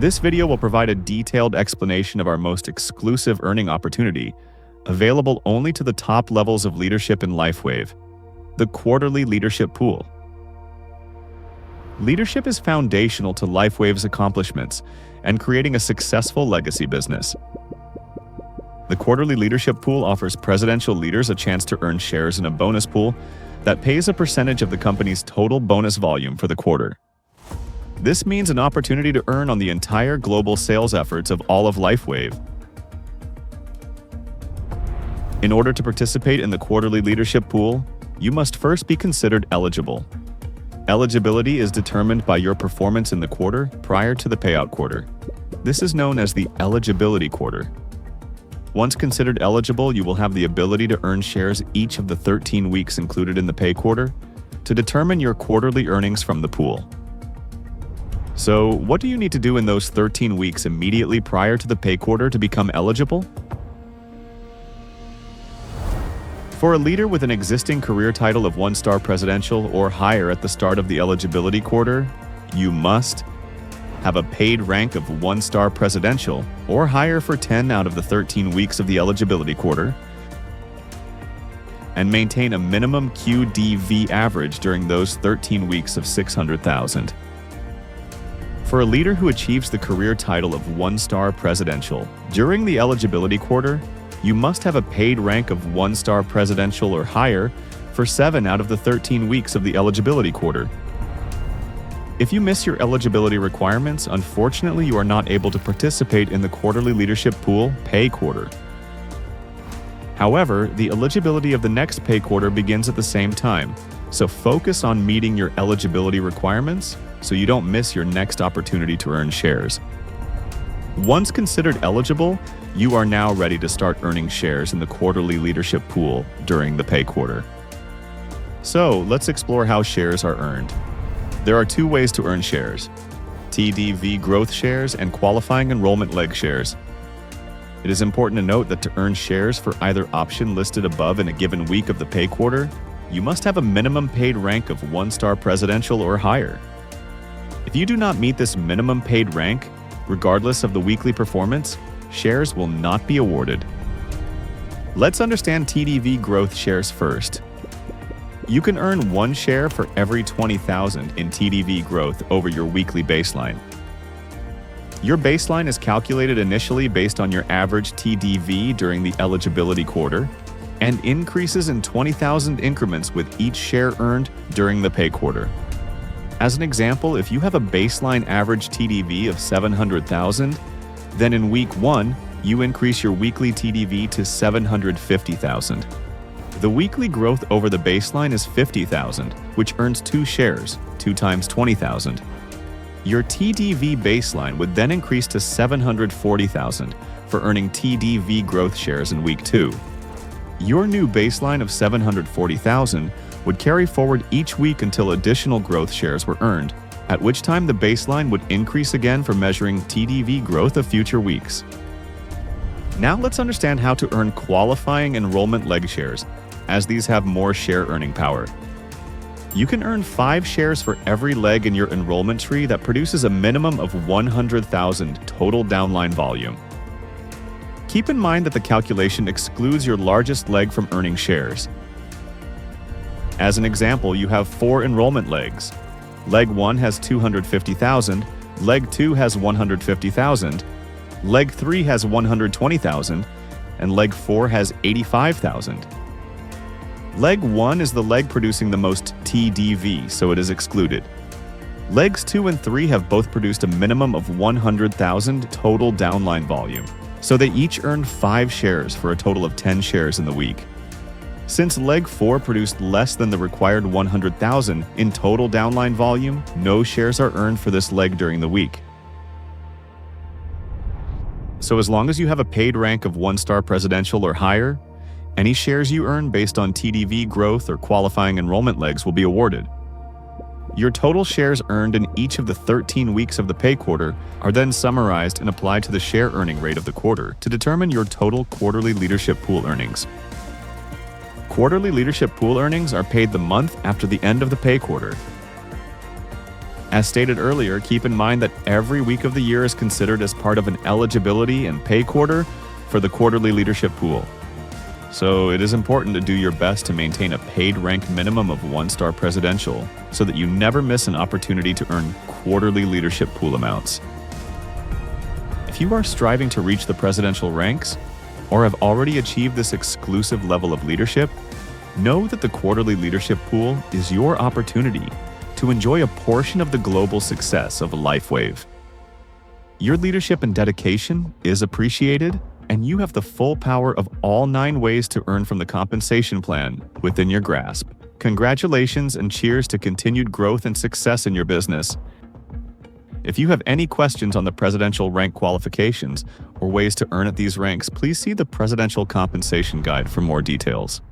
This video will provide a detailed explanation of our most exclusive earning opportunity, available only to the top levels of leadership in LifeWave, the Quarterly Leadership Pool. Leadership is foundational to LifeWave's accomplishments and creating a successful legacy business. The Quarterly Leadership Pool offers presidential leaders a chance to earn shares in a bonus pool that pays a percentage of the company's total bonus volume for the quarter. This means an opportunity to earn on the entire global sales efforts of all of LifeWave. In order to participate in the Quarterly Leadership Pool, you must first be considered eligible. Eligibility is determined by your performance in the quarter prior to the payout quarter. This is known as the eligibility quarter. Once considered eligible, you will have the ability to earn shares each of the 13 weeks included in the pay quarter to determine your quarterly earnings from the pool. So, what do you need to do in those 13 weeks immediately prior to the pay quarter to become eligible? For a leader with an existing career title of 1-star presidential or higher at the start of the eligibility quarter, you must have a paid rank of 1-star presidential or higher for 10 out of the 13 weeks of the eligibility quarter, and maintain a minimum QDV average during those 13 weeks of 600,000. For a leader who achieves the career title of 1-star presidential during the eligibility quarter, you must have a paid rank of 1-star presidential or higher for 7 out of the 13 weeks of the eligibility quarter. If you miss your eligibility requirements, unfortunately you are not able to participate in the Quarterly Leadership Pool pay quarter. However, the eligibility of the next pay quarter begins at the same time, so focus on meeting your eligibility requirements so you don't miss your next opportunity to earn shares. Once considered eligible, you are now ready to start earning shares in the Quarterly Leadership Pool during the pay quarter. So, let's explore how shares are earned. There are 2 ways to earn shares: TDV growth shares and qualifying enrollment leg shares. It is important to note that to earn shares for either option listed above in a given week of the pay quarter, you must have a minimum paid rank of 1-star presidential or higher. If you do not meet this minimum paid rank, regardless of the weekly performance, shares will not be awarded. Let's understand TDV growth shares first. You can earn 1 share for every 20,000 in TDV growth over your weekly baseline. Your baseline is calculated initially based on your average TDV during the eligibility quarter and increases in 20,000 increments with each share earned during the pay quarter. As an example, if you have a baseline average TDV of 700,000, then in week 1, you increase your weekly TDV to 750,000. The weekly growth over the baseline is 50,000, which earns 2 shares, 2 times 20,000. Your TDV baseline would then increase to 740,000 for earning TDV growth shares in week 2. Your new baseline of 740,000 would carry forward each week until additional growth shares were earned, at which time the baseline would increase again for measuring TDV growth of future weeks. Now let's understand how to earn qualifying enrollment leg shares, as these have more share earning power. You can earn 5 shares for every leg in your enrollment tree that produces a minimum of 100,000 total downline volume. Keep in mind that the calculation excludes your largest leg from earning shares. As an example, you have 4 enrollment legs. Leg 1 has 250,000, Leg 2 has 150,000, Leg 3 has 120,000, and Leg 4 has 85,000. Leg 1 is the leg producing the most TDV, so it is excluded. Legs 2 and 3 have both produced a minimum of 100,000 total downline volume, so they each earned 5 shares for a total of 10 shares in the week. Since Leg 4 produced less than the required 100,000 in total downline volume, no shares are earned for this leg during the week. So as long as you have a paid rank of 1-star presidential or higher, any shares you earn based on TDV growth or qualifying enrollment legs will be awarded. Your total shares earned in each of the 13 weeks of the pay quarter are then summarized and applied to the share earning rate of the quarter to determine your total quarterly leadership pool earnings. Quarterly leadership pool earnings are paid the month after the end of the pay quarter. As stated earlier, keep in mind that every week of the year is considered as part of an eligibility and pay quarter for the quarterly leadership pool. So it is important to do your best to maintain a paid rank minimum of 1-star presidential so that you never miss an opportunity to earn quarterly leadership pool amounts. If you are striving to reach the presidential ranks or have already achieved this exclusive level of leadership, know that the quarterly leadership pool is your opportunity to enjoy a portion of the global success of LifeWave. Your leadership and dedication is appreciated, and you have the full power of all 9 ways to earn from the compensation plan within your grasp. Congratulations and cheers to continued growth and success in your business. If you have any questions on the presidential rank qualifications or ways to earn at these ranks, please see the Presidential Compensation Guide for more details.